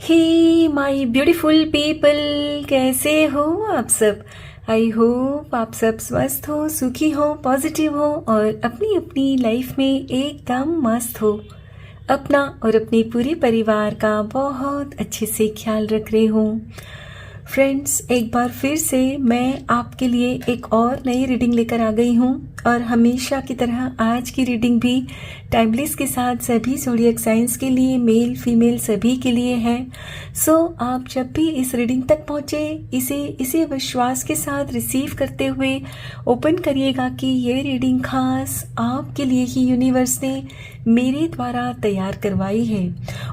Hey my beautiful people, कैसे हो आप सब। आई होप आप सब स्वस्थ हो, सुखी हो, पॉजिटिव हो और अपनी अपनी लाइफ में एकदम मस्त हो। अपना और अपने पूरे परिवार का बहुत अच्छे से ख्याल रख रहे हो। फ्रेंड्स, एक बार फिर से मैं आपके लिए एक और नई रीडिंग लेकर आ गई हूँ और हमेशा की तरह आज की रीडिंग भी टाइमलेस के साथ सभी ज़ोडिएक साइंस के लिए, मेल फीमेल सभी के लिए है। सो आप जब भी इस रीडिंग तक पहुँचे इसे विश्वास के साथ रिसीव करते हुए ओपन करिएगा कि ये रीडिंग खास आपके लिए ही यूनिवर्स ने मेरे द्वारा तैयार करवाई है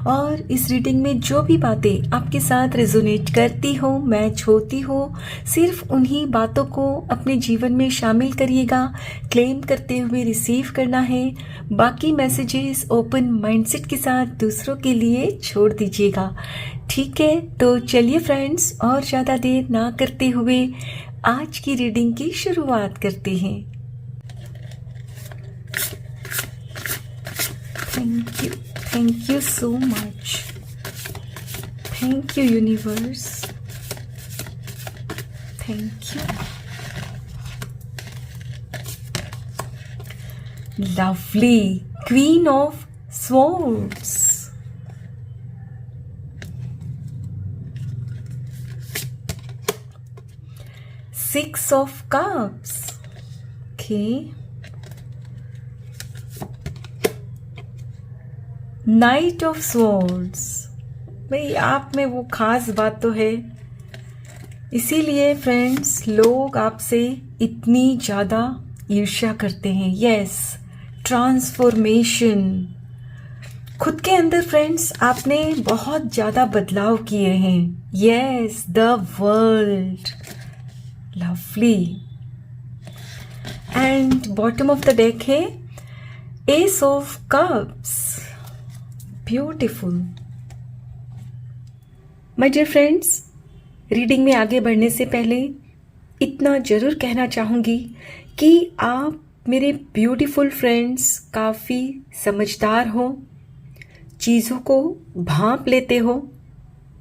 और इस रीडिंग में जो भी बातें आपके साथ रेजोनेट करती हो, मैच होती हो, सिर्फ उन्हीं बातों को अपने जीवन में शामिल करिएगा, क्लेम करते हुए रिसीव करना है। बाकी मैसेजेस ओपन माइंडसेट के साथ दूसरों के लिए छोड़ दीजिएगा। ठीक है, तो चलिए फ्रेंड्स, और ज़्यादा देर ना करते हुए आज की रीडिंग की शुरुआत करते हैं। Thank you so much. Thank you, universe. Thank you. Lovely. Queen of Swords. Six of Cups. Okay. Night of swords. भाई, आप में वो खास बात तो है, इसीलिए फ्रेंड्स लोग आपसे इतनी ज़्यादा ईर्ष्या करते हैं। Yes, transformation. खुद के अंदर फ्रेंड्स आपने बहुत ज़्यादा बदलाव किए हैं। Yes, the world. Lovely. And bottom of the deck है ace of cups. Beautiful. My dear friends, reading में आगे बढ़ने से पहले इतना ज़रूर कहना चाहूँगी कि आप मेरे ब्यूटीफुल फ्रेंड्स काफ़ी समझदार हो, चीज़ों को भांप लेते हो।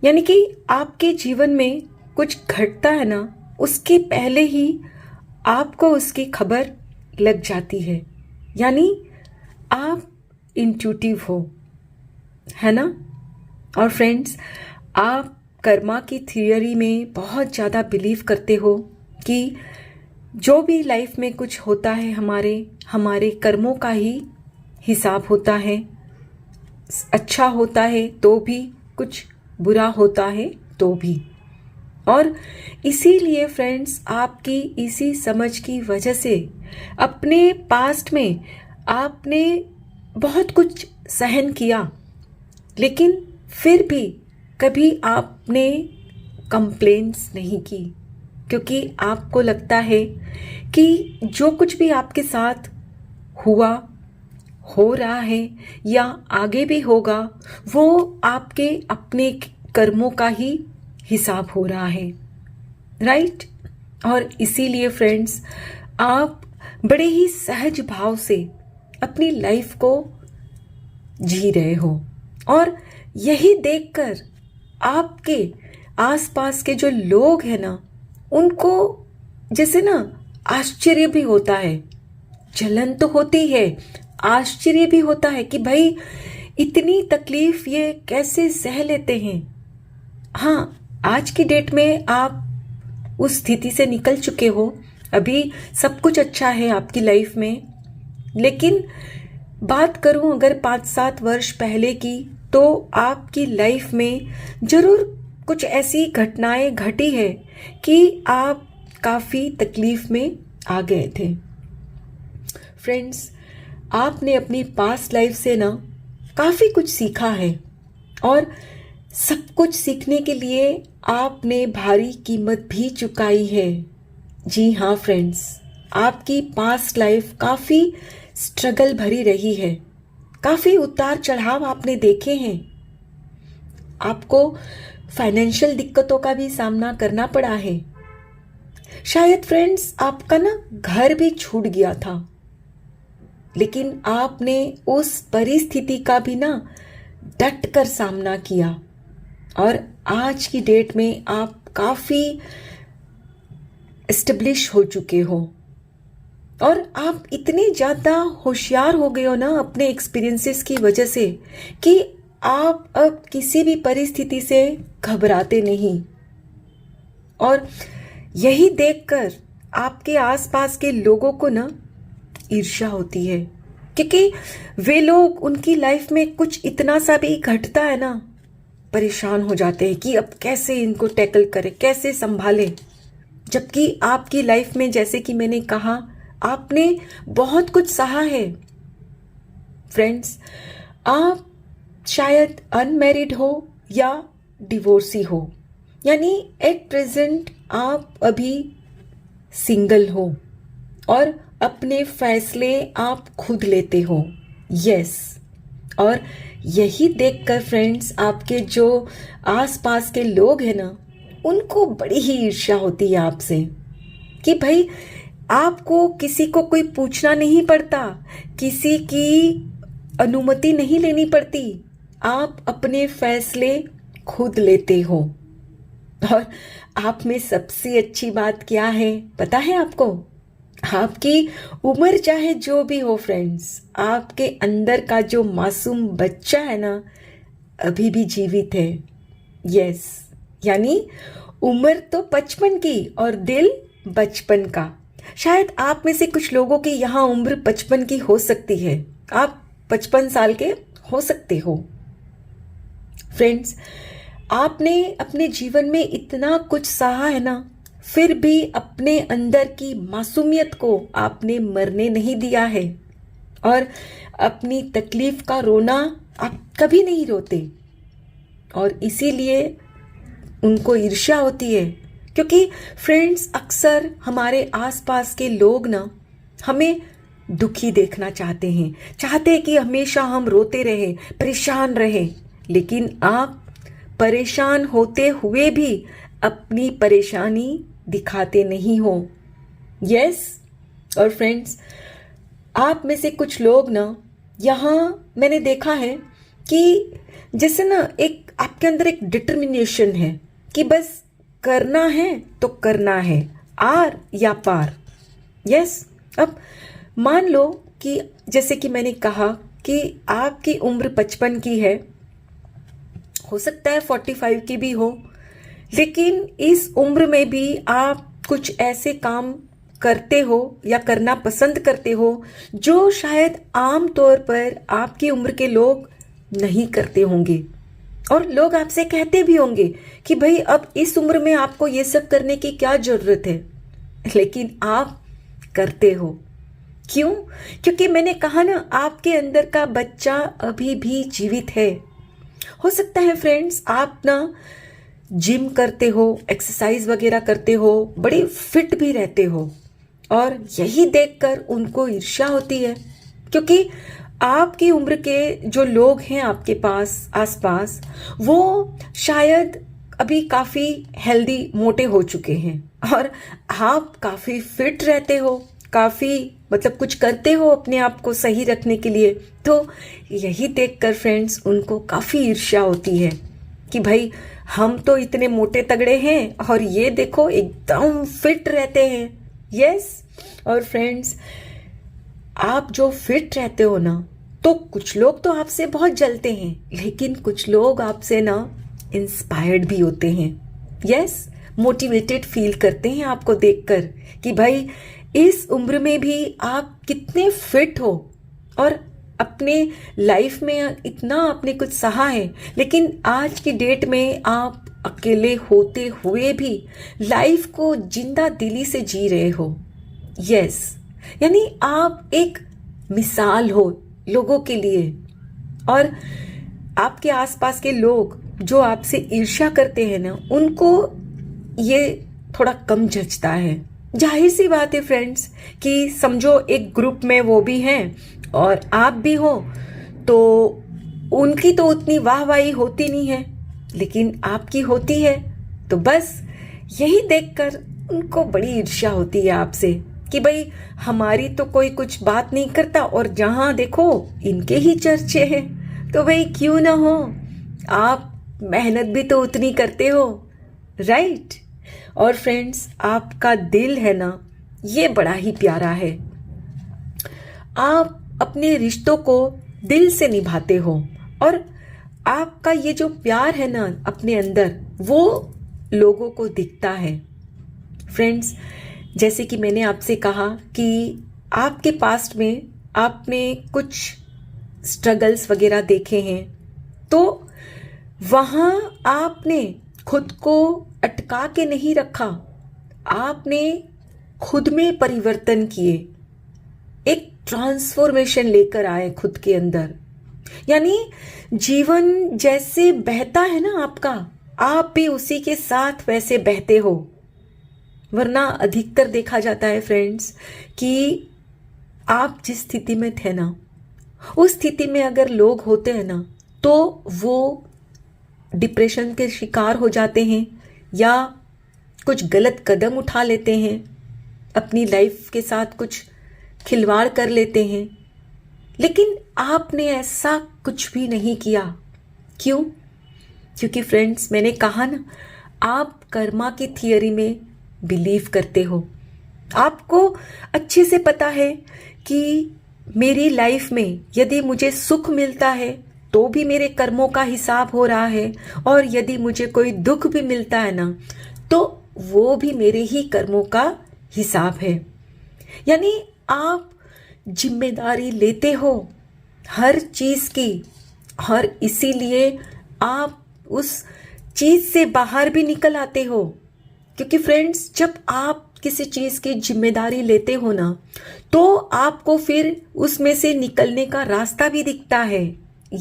यानी कि आपके जीवन में कुछ घटता है ना, उसके पहले ही आपको उसकी खबर लग जाती है। यानी आप इंट्यूटिव हो, है ना। और फ्रेंड्स, आप कर्मा की थियरी में बहुत ज़्यादा बिलीव करते हो कि जो भी लाइफ में कुछ होता है हमारे कर्मों का ही हिसाब होता है। अच्छा होता है तो भी, कुछ बुरा होता है तो भी। और इसीलिए फ्रेंड्स, आपकी इसी समझ की वजह से अपने पास्ट में आपने बहुत कुछ सहन किया, लेकिन फिर भी कभी आपने कंप्लेंट्स नहीं की, क्योंकि आपको लगता है कि जो कुछ भी आपके साथ हुआ, हो रहा है या आगे भी होगा, वो आपके अपने कर्मों का ही हिसाब हो रहा है, राइट। और इसीलिए फ्रेंड्स, आप बड़े ही सहज भाव से अपनी लाइफ को जी रहे हो और यही देखकर आपके आसपास के जो लोग हैं ना, उनको जैसे ना आश्चर्य भी होता है। जलन तो होती है, आश्चर्य भी होता है कि भाई इतनी तकलीफ ये कैसे सह लेते हैं। हाँ, आज की डेट में आप उस स्थिति से निकल चुके हो, अभी सब कुछ अच्छा है आपकी लाइफ में। लेकिन बात करूं अगर 5-7 वर्ष पहले की, तो आपकी लाइफ में जरूर कुछ ऐसी घटनाएं घटी है कि आप काफ़ी तकलीफ में आ गए थे। फ्रेंड्स, आपने अपनी पास्ट लाइफ से ना काफ़ी कुछ सीखा है और सब कुछ सीखने के लिए आपने भारी कीमत भी चुकाई है। जी हाँ फ्रेंड्स, आपकी पास्ट लाइफ काफ़ी स्ट्रगल भरी रही है, काफ़ी उतार चढ़ाव आपने देखे हैं। आपको फाइनेंशियल दिक्कतों का भी सामना करना पड़ा है। शायद फ्रेंड्स आपका ना घर भी छूट गया था, लेकिन आपने उस परिस्थिति का भी ना डट कर सामना किया और आज की डेट में आप काफ़ी एस्टेब्लिश हो चुके हो और आप इतने ज़्यादा होशियार हो गए हो ना अपने एक्सपीरियंसेस की वजह से कि आप अब किसी भी परिस्थिति से घबराते नहीं। और यही देखकर आपके आसपास के लोगों को ना ईर्ष्या होती है, क्योंकि वे लोग, उनकी लाइफ में कुछ इतना सा भी घटता है ना, परेशान हो जाते हैं कि अब कैसे इनको टैकल करें, कैसे संभालें। जबकि आपकी लाइफ में, जैसे कि मैंने कहा, आपने बहुत कुछ सहा है। फ्रेंड्स, आप शायद अनमैरिड हो या डिवोर्सी हो, यानी एट प्रेजेंट आप अभी सिंगल हो और अपने फैसले आप खुद लेते हो। यस, और यही देखकर फ्रेंड्स आपके जो आसपास के लोग हैं ना, उनको बड़ी ही ईर्ष्या होती है आपसे कि भाई आपको किसी को कोई पूछना नहीं पड़ता, किसी की अनुमति नहीं लेनी पड़ती, आप अपने फैसले खुद लेते हो। और आप में सबसे अच्छी बात क्या है पता है आपको? आपकी उम्र चाहे जो भी हो फ्रेंड्स, आपके अंदर का जो मासूम बच्चा है ना, अभी भी जीवित है। यस, यानी उम्र तो 55 की और दिल बचपन का। शायद आप में से कुछ लोगों की यहाँ उम्र 55 की हो सकती है, आप 55 साल के हो सकते हो। फ्रेंड्स, आपने अपने जीवन में इतना कुछ सहा है ना, फिर भी अपने अंदर की मासूमियत को आपने मरने नहीं दिया है और अपनी तकलीफ का रोना आप कभी नहीं रोते। और इसीलिए उनको ईर्ष्या होती है, क्योंकि फ्रेंड्स अक्सर हमारे आसपास के लोग ना हमें दुखी देखना चाहते हैं कि हमेशा हम रोते रहे, परेशान रहे। लेकिन आप परेशान होते हुए भी अपनी परेशानी दिखाते नहीं हो। यस, और फ्रेंड्स, आप में से कुछ लोग ना, यहाँ मैंने देखा है कि जैसे ना एक आपके अंदर एक डिटर्मिनेशन है कि बस करना है तो करना है, आर या पार। यस, अब मान लो कि जैसे कि मैंने कहा कि आपकी उम्र 55 की है, हो सकता है 45 की भी हो, लेकिन इस उम्र में भी आप कुछ ऐसे काम करते हो या करना पसंद करते हो जो शायद आम तौर पर आपकी उम्र के लोग नहीं करते होंगे। और लोग आपसे कहते भी होंगे कि भाई अब इस उम्र में आपको ये सब करने की क्या जरूरत है, लेकिन आप करते हो। क्यों? क्योंकि मैंने कहा ना, आपके अंदर का बच्चा अभी भी जीवित है। हो सकता है फ्रेंड्स आप ना जिम करते हो, एक्सरसाइज वगैरह करते हो, बड़े फिट भी रहते हो, और यही देखकर उनको ईर्ष्या होती है, क्योंकि आपकी उम्र के जो लोग हैं आपके पास आसपास, वो शायद अभी काफ़ी हेल्दी, मोटे हो चुके हैं, और आप काफ़ी फिट रहते हो, काफ़ी मतलब कुछ करते हो अपने आप को सही रखने के लिए। तो यही देखकर फ्रेंड्स उनको काफ़ी ईर्ष्या होती है कि भाई हम तो इतने मोटे तगड़े हैं और ये देखो एकदम फिट रहते हैं। यस, और फ्रेंड्स आप जो फिट रहते हो ना, तो कुछ लोग तो आपसे बहुत जलते हैं, लेकिन कुछ लोग आपसे ना इंस्पायर्ड भी होते हैं। यस, मोटिवेटेड फील करते हैं आपको देखकर कि भाई इस उम्र में भी आप कितने फिट हो और अपने लाइफ में इतना आपने कुछ सहा है, लेकिन आज की डेट में आप अकेले होते हुए भी लाइफ को जिंदा दिली से जी रहे हो। यस, यानी आप एक मिसाल हो लोगों के लिए, और आपके आसपास के लोग जो आपसे ईर्ष्या करते हैं ना, उनको ये थोड़ा कम जचता है। जाहिर सी बात है फ्रेंड्स कि समझो एक ग्रुप में वो भी हैं और आप भी हो, तो उनकी तो उतनी वाहवाही होती नहीं है, लेकिन आपकी होती है। तो बस यही देखकर उनको बड़ी ईर्ष्या होती है आपसे कि भाई हमारी तो कोई कुछ बात नहीं करता और जहां देखो इनके ही चर्चे हैं। तो भाई क्यों ना हो, आप मेहनत भी तो उतनी करते हो, राइट? और फ्रेंड्स, आपका दिल है ना, ये बड़ा ही प्यारा है। आप अपने रिश्तों को दिल से निभाते हो और आपका ये जो प्यार है ना अपने अंदर, वो लोगों को दिखता है। फ्रेंड्स, जैसे कि मैंने आपसे कहा कि आपके पास्ट में आपने कुछ स्ट्रगल्स वगैरह देखे हैं, तो वहाँ आपने खुद को अटका के नहीं रखा, आपने खुद में परिवर्तन किए, एक ट्रांसफॉर्मेशन लेकर आए खुद के अंदर। यानी जीवन जैसे बहता है ना आपका, आप भी उसी के साथ वैसे बहते हो। वरना अधिकतर देखा जाता है फ्रेंड्स कि आप जिस स्थिति में थे ना, उस स्थिति में अगर लोग होते हैं ना, तो वो डिप्रेशन के शिकार हो जाते हैं या कुछ गलत कदम उठा लेते हैं, अपनी लाइफ के साथ कुछ खिलवाड़ कर लेते हैं। लेकिन आपने ऐसा कुछ भी नहीं किया। क्यों? क्योंकि फ्रेंड्स, मैंने कहा ना, आप कर्मा की थियरी में बिलीव करते हो। आपको अच्छे से पता है कि मेरी लाइफ में यदि मुझे सुख मिलता है तो भी मेरे कर्मों का हिसाब हो रहा है, और यदि मुझे कोई दुख भी मिलता है ना, तो वो भी मेरे ही कर्मों का हिसाब है। यानी आप जिम्मेदारी लेते हो हर चीज की, और इसीलिए आप उस चीज से बाहर भी निकल आते हो। क्योंकि फ्रेंड्स, जब आप किसी चीज की जिम्मेदारी लेते हो ना, तो आपको फिर उसमें से निकलने का रास्ता भी दिखता है।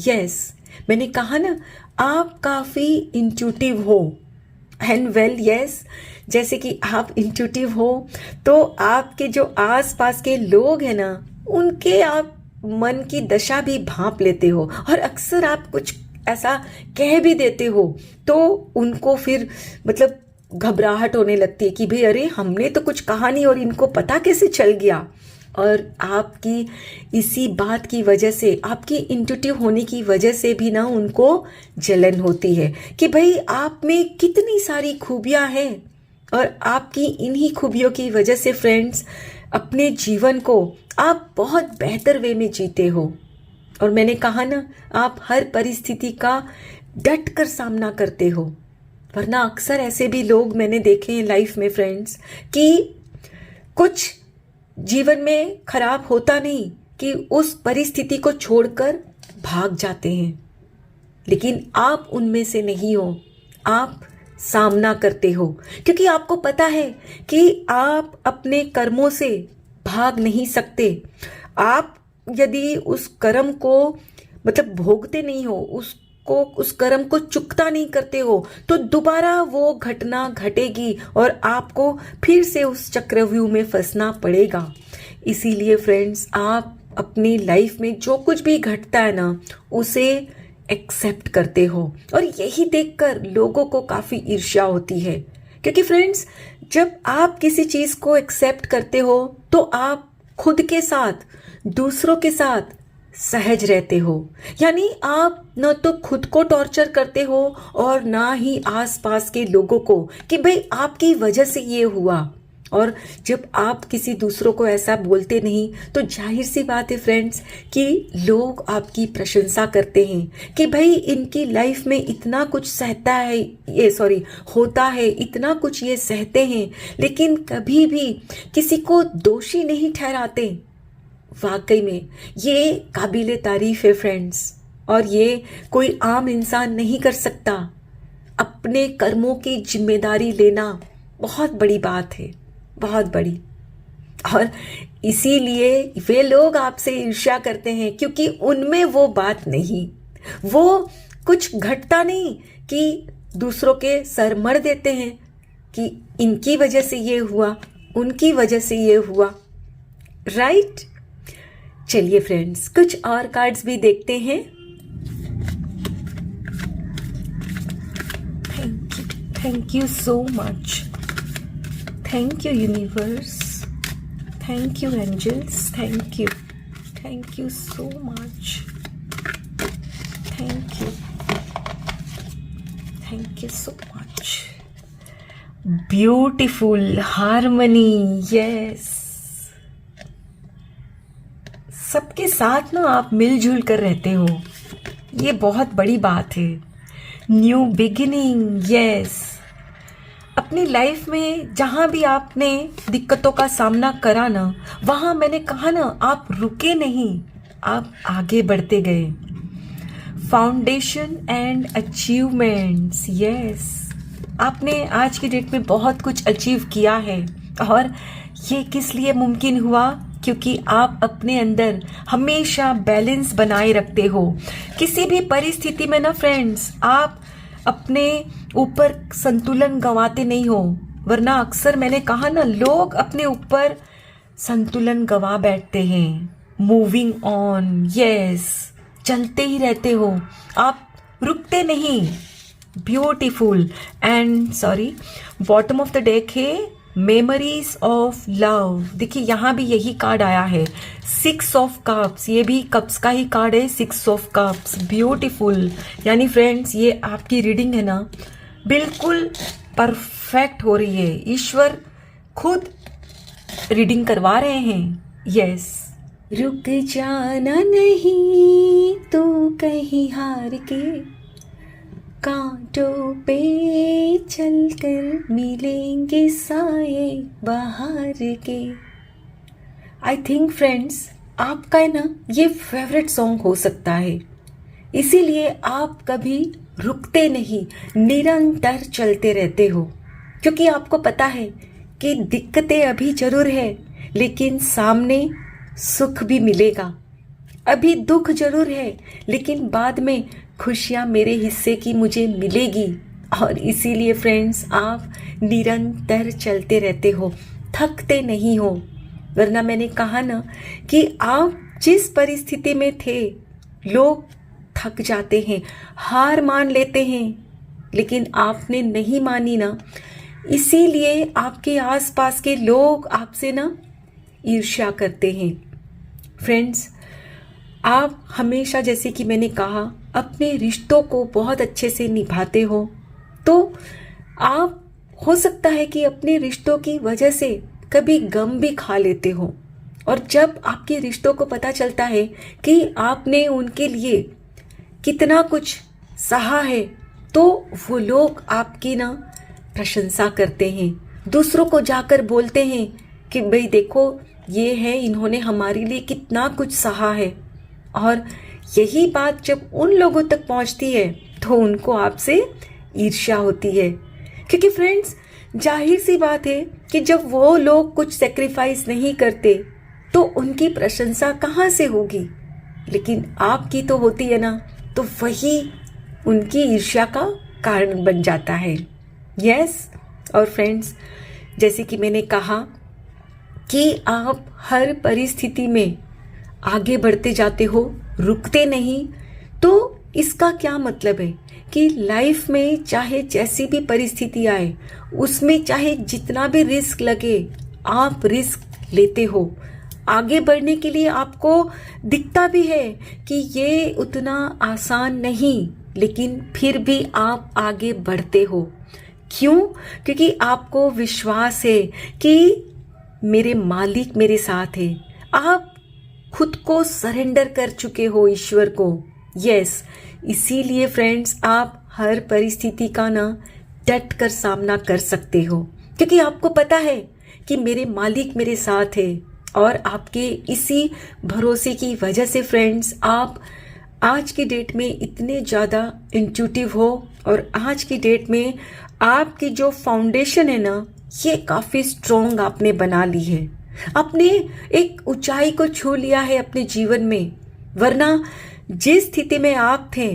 यस, मैंने कहा ना, आप काफी इंट्यूटिव हो। एंड वेल, यस, जैसे कि आप इंट्यूटिव हो, तो आपके जो आसपास के लोग हैं ना, उनके आप मन की दशा भी भांप लेते हो, और अक्सर आप कुछ ऐसा कह भी देते हो तो उनको फिर मतलब घबराहट होने लगती है कि भाई अरे, हमने तो कुछ कहा नहीं और इनको पता कैसे चल गया। और आपकी इसी बात की वजह से, आपकी इंट्यूटिव होने की वजह से भी ना उनको जलन होती है कि भाई आप में कितनी सारी खूबियां हैं, और आपकी इन्हीं खूबियों की वजह से फ्रेंड्स, अपने जीवन को आप बहुत बेहतर वे में जीते हो। और मैंने कहा ना, आप हर परिस्थिति का डट कर सामना करते हो। वरना अक्सर ऐसे भी लोग मैंने देखे हैं लाइफ में फ्रेंड्स कि कुछ जीवन में खराब होता नहीं कि उस परिस्थिति को छोड़कर भाग जाते हैं। लेकिन आप उनमें से नहीं हो, आप सामना करते हो, क्योंकि आपको पता है कि आप अपने कर्मों से भाग नहीं सकते। आप यदि उस कर्म को मतलब भोगते नहीं हो, उस कर्म को चुकता नहीं करते हो, तो दोबारा वो घटना घटेगी और आपको फिर से उस चक्रव्यूह में फंसना पड़ेगा। इसीलिए फ्रेंड्स, आप अपनी लाइफ में जो कुछ भी घटता है ना, उसे एक्सेप्ट करते हो। और यही देखकर लोगों को काफी ईर्ष्या होती है, क्योंकि फ्रेंड्स, जब आप किसी चीज को एक्सेप्ट करते हो तो आप खुद के साथ, दूसरों के साथ सहज रहते हो। यानी आप न तो खुद को टॉर्चर करते हो और ना ही आसपास के लोगों को कि भाई आपकी वजह से ये हुआ। और जब आप किसी दूसरों को ऐसा बोलते नहीं, तो जाहिर सी बात है फ्रेंड्स कि लोग आपकी प्रशंसा करते हैं कि भाई इनकी लाइफ में इतना कुछ सहता है, होता है, इतना कुछ ये सहते हैं, लेकिन कभी भी किसी को दोषी नहीं ठहराते। वाकई में ये काबिले तारीफ है फ्रेंड्स, और ये कोई आम इंसान नहीं कर सकता। अपने कर्मों की जिम्मेदारी लेना बहुत बड़ी बात है, बहुत बड़ी। और इसीलिए वे लोग आपसे ईर्ष्या करते हैं, क्योंकि उनमें वो बात नहीं, वो कुछ घटता नहीं कि दूसरों के सर मर देते हैं कि इनकी वजह से ये हुआ, उनकी वजह से ये हुआ, राइट? चलिए फ्रेंड्स, कुछ और कार्ड्स भी देखते हैं। Thank you so much. Thank you universe, thank you angels, thank you so much, thank you. Thank you so much. Beautiful harmony, yes. सबके साथ ना आप मिलजुल कर रहते हो, ये बहुत बड़ी बात है। New beginning, yes. अपनी लाइफ में जहाँ भी आपने दिक्कतों का सामना करा ना, वहाँ मैंने कहा ना, आप रुके नहीं, आप आगे बढ़ते गए। Foundation and achievements, yes. आपने आज की डेट में बहुत कुछ अचीव किया है, और ये किस लिए मुमकिन हुआ? क्योंकि आप अपने अंदर हमेशा बैलेंस बनाए रखते हो। किसी भी परिस्थिति में ना फ्रेंड्स, आप अपने ऊपर संतुलन गंवाते नहीं हो, वरना अक्सर मैंने कहा ना, लोग अपने ऊपर संतुलन गंवा बैठते हैं। मूविंग ऑन, यस, चलते ही रहते हो, आप रुकते नहीं। Beautiful and sorry, bottom of the deck है मेमोरीज ऑफ लव। देखिए यहाँ भी यही कार्ड आया है, 6 ऑफ कप्स, ये भी कप्स का ही कार्ड है, 6 ऑफ कप्स। ब्यूटीफुल, यानी फ्रेंड्स ये आपकी रीडिंग है ना, बिल्कुल परफेक्ट हो रही है। ईश्वर खुद रीडिंग करवा रहे हैं, यस। रुक जाना नहीं तो कहीं हार के, कांटों पे चलकर मिलेंगे साए बाहर के। आई थिंक फ्रेंड्स आपका है ना ये फेवरेट सॉन्ग हो सकता है, इसीलिए आप कभी रुकते नहीं, निरंतर चलते रहते हो, क्योंकि आपको पता है कि दिक्कतें अभी जरूर है, लेकिन सामने सुख भी मिलेगा। अभी दुख जरूर है, लेकिन बाद में खुशियाँ मेरे हिस्से की मुझे मिलेगी। और इसीलिए फ्रेंड्स आप निरंतर चलते रहते हो, थकते नहीं हो। वरना मैंने कहा ना कि आप जिस परिस्थिति में थे, लोग थक जाते हैं, हार मान लेते हैं, लेकिन आपने नहीं मानी ना, इसीलिए आपके आसपास के लोग आपसे ना ईर्ष्या करते हैं। फ्रेंड्स आप हमेशा, जैसे कि मैंने कहा, अपने रिश्तों को बहुत अच्छे से निभाते हो, तो आप हो सकता है कि अपने रिश्तों की वजह से कभी गम भी खा लेते हो। और जब आपके रिश्तों को पता चलता है कि आपने उनके लिए कितना कुछ सहा है, तो वो लोग आपकी ना प्रशंसा करते हैं, दूसरों को जाकर बोलते हैं कि भाई देखो ये है, इन्होंने हमारे लिए कितना कुछ सहा है। और यही बात जब उन लोगों तक पहुंचती है तो उनको आपसे ईर्ष्या होती है, क्योंकि फ्रेंड्स जाहिर सी बात है कि जब वो लोग कुछ सेक्रीफाइस नहीं करते तो उनकी प्रशंसा कहाँ से होगी, लेकिन आपकी तो होती है ना, तो वही उनकी ईर्ष्या का कारण बन जाता है। यस। और फ्रेंड्स जैसे कि मैंने कहा कि आप हर परिस्थिति में आगे बढ़ते जाते हो, रुकते नहीं, तो इसका क्या मतलब है कि लाइफ में चाहे जैसी भी परिस्थिति आए, उसमें चाहे जितना भी रिस्क लगे, आप रिस्क लेते हो। आगे बढ़ने के लिए आपको दिखता भी है कि ये उतना आसान नहीं, लेकिन फिर भी आप आगे बढ़ते हो। क्यों? क्योंकि आपको विश्वास है कि मेरे मालिक मेरे साथ है। आप खुद को सरेंडर कर चुके हो ईश्वर को। यस, इसीलिए फ्रेंड्स आप हर परिस्थिति का ना डट कर सामना कर सकते हो, क्योंकि आपको पता है कि मेरे मालिक मेरे साथ है। और आपके इसी भरोसे की वजह से फ्रेंड्स आप आज की डेट में इतने ज़्यादा इंट्यूटिव हो, और आज की डेट में आपकी जो फाउंडेशन है ना, ये काफ़ी स्ट्रॉन्ग आपने बना ली है। आपने एक ऊंचाई को छू लिया है अपने जीवन में, वरना जिस स्थिति में आप थे,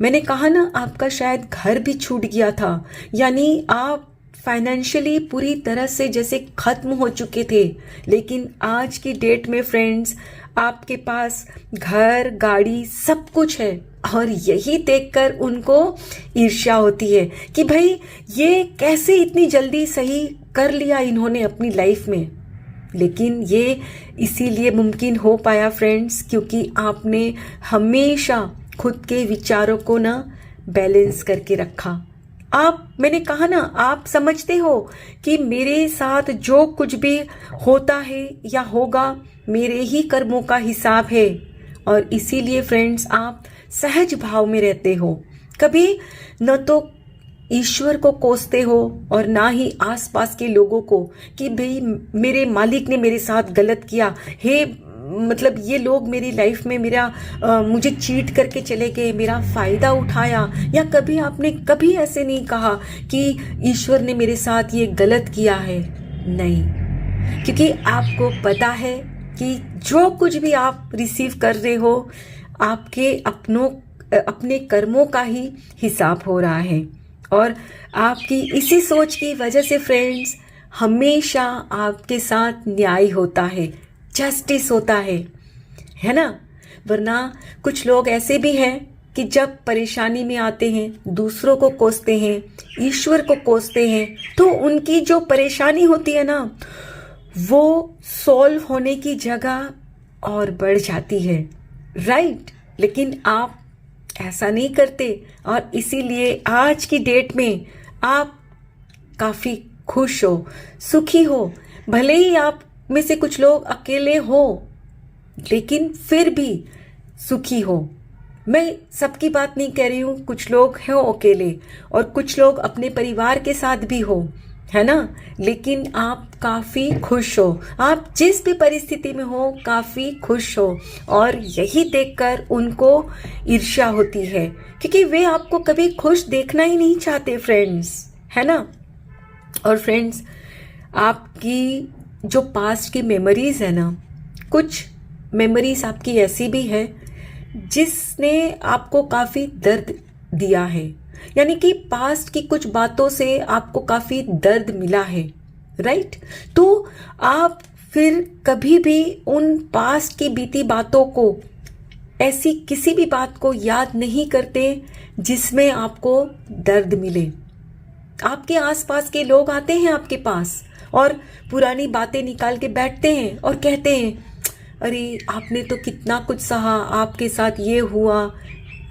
मैंने कहा ना आपका शायद घर भी छूट गया था, यानी आप फाइनेंशियली पूरी तरह से जैसे खत्म हो चुके थे। लेकिन आज की डेट में फ्रेंड्स आपके पास घर, गाड़ी, सब कुछ है, और यही देखकर उनको ईर्ष्या होती है कि भाई ये कैसे इतनी जल्दी सही कर लिया इन्होंने अपनी लाइफ में। लेकिन ये इसीलिए मुमकिन हो पाया फ्रेंड्स, क्योंकि आपने हमेशा खुद के विचारों को ना बैलेंस करके रखा। मैंने कहा ना, आप समझते हो कि मेरे साथ जो कुछ भी होता है या होगा मेरे ही कर्मों का हिसाब है। और इसीलिए फ्रेंड्स, आप सहज भाव में रहते हो, कभी न तो ईश्वर को कोसते हो और ना ही आसपास के लोगों को कि भाई मेरे मालिक ने मेरे साथ गलत किया, हे मतलब ये लोग मेरी लाइफ में मुझे चीट करके चले गए, मेरा फायदा उठाया। या कभी आपने कभी ऐसे नहीं कहा कि ईश्वर ने मेरे साथ ये गलत किया है। नहीं, क्योंकि आपको पता है कि जो कुछ भी आप रिसीव कर रहे हो आपके अपने कर्मों का ही हिसाब हो रहा है। और आपकी इसी सोच की वजह से फ्रेंड्स, हमेशा आपके साथ न्याय होता है, जस्टिस होता है ना। वरना कुछ लोग ऐसे भी हैं कि जब परेशानी में आते हैं दूसरों को कोसते हैं, ईश्वर को कोसते हैं, तो उनकी जो परेशानी होती है ना वो सॉल्व होने की जगह और बढ़ जाती है, राइट। लेकिन आप ऐसा नहीं करते और इसीलिए आज की डेट में आप काफ़ी खुश हो, सुखी हो। भले ही आप में से कुछ लोग अकेले हो लेकिन फिर भी सुखी हो। मैं सबकी बात नहीं कह रही हूँ, कुछ लोग हैं अकेले और कुछ लोग अपने परिवार के साथ भी हो, है ना। लेकिन आप काफ़ी खुश हो, आप जिस भी परिस्थिति में हो काफ़ी खुश हो। और यही देखकर उनको ईर्ष्या होती है, क्योंकि वे आपको कभी खुश देखना ही नहीं चाहते फ्रेंड्स, है ना। और फ्रेंड्स, आपकी जो पास्ट की मेमोरीज है ना, कुछ मेमोरीज आपकी ऐसी भी है जिसने आपको काफ़ी दर्द दिया है, यानी कि पास्ट की कुछ बातों से आपको काफ़ी दर्द मिला है, राइट। तो आप फिर कभी भी उन पास्ट की बीती बातों को, ऐसी किसी भी बात को याद नहीं करते जिसमें आपको दर्द मिले। आपके आसपास के लोग आते हैं आपके पास और पुरानी बातें निकाल के बैठते हैं और कहते हैं, अरे आपने तो कितना कुछ सहा, आपके साथ ये हुआ।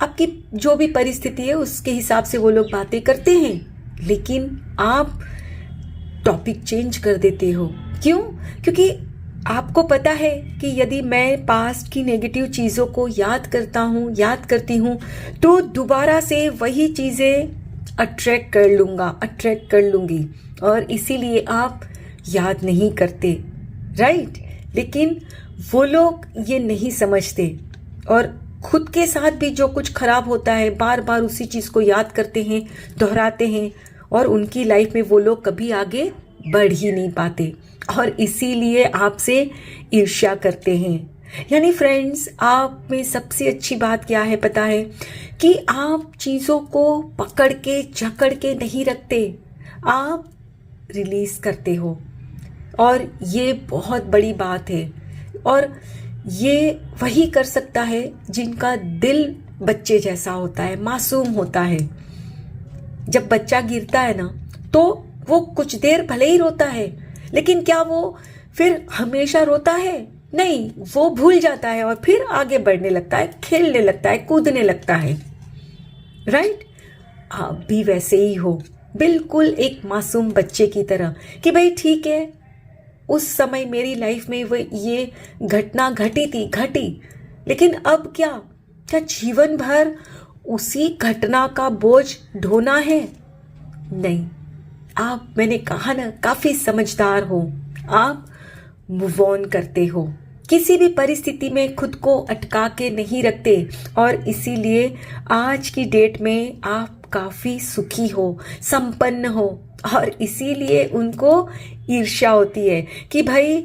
आपकी जो भी परिस्थिति है उसके हिसाब से वो लोग बातें करते हैं, लेकिन आप टॉपिक चेंज कर देते हो। क्यों? क्योंकि आपको पता है कि यदि मैं पास्ट की नेगेटिव चीज़ों को याद करती हूँ तो दोबारा से वही चीज़ें अट्रैक्ट कर लूँगी और इसीलिए आप याद नहीं करते, राइट। लेकिन वो लोग ये नहीं समझते और खुद के साथ भी जो कुछ खराब होता है बार बार उसी चीज़ को याद करते हैं, दोहराते हैं और उनकी लाइफ में वो लोग कभी आगे बढ़ ही नहीं पाते और इसीलिए आपसे ईर्ष्या करते हैं। यानी फ्रेंड्स, आप में सबसे अच्छी बात क्या है पता है कि आप चीज़ों को पकड़ के जकड़ के नहीं रखते, आप रिलीज करते हो और ये बहुत बड़ी बात है। और ये वही कर सकता है जिनका दिल बच्चे जैसा होता है, मासूम होता है। जब बच्चा गिरता है ना तो वो कुछ देर भले ही रोता है, लेकिन क्या वो फिर हमेशा रोता है? नहीं, वो भूल जाता है और फिर आगे बढ़ने लगता है, खेलने लगता है, कूदने लगता है, राइट। आप भी वैसे ही हो, बिल्कुल एक मासूम बच्चे की तरह कि भाई ठीक है, उस समय मेरी लाइफ में वो ये घटना घटी, लेकिन अब क्या जीवन भर उसी घटना का बोझ ढोना है? नहीं, आप, मैंने कहा ना, काफ़ी समझदार हो, आप मूव ऑन करते हो, किसी भी परिस्थिति में खुद को अटका के नहीं रखते और इसीलिए आज की डेट में आप काफ़ी सुखी हो, संपन्न हो और इसीलिए उनको ईर्ष्या होती है कि भाई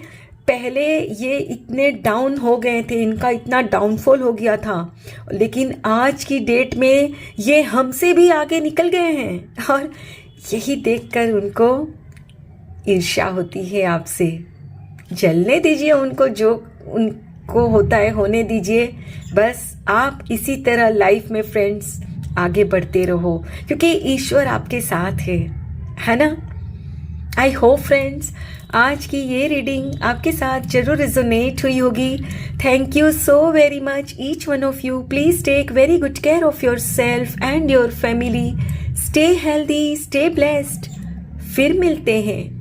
पहले ये इतने डाउन हो गए थे, इनका इतना डाउनफॉल हो गया था, लेकिन आज की डेट में ये हमसे भी आगे निकल गए हैं और यही देखकर उनको ईर्ष्या होती है आपसे। जलने दीजिए उनको, जो उनको होता है होने दीजिए। बस आप इसी तरह लाइफ में फ्रेंड्स आगे बढ़ते रहो, क्योंकि ईश्वर आपके साथ है ना। आई होप फ्रेंड्स आज की ये रीडिंग आपके साथ जरूर रेजोनेट हुई होगी। Thank you so very much each one of you. Please take very good care of yourself and your family. Stay healthy, stay blessed. फिर मिलते हैं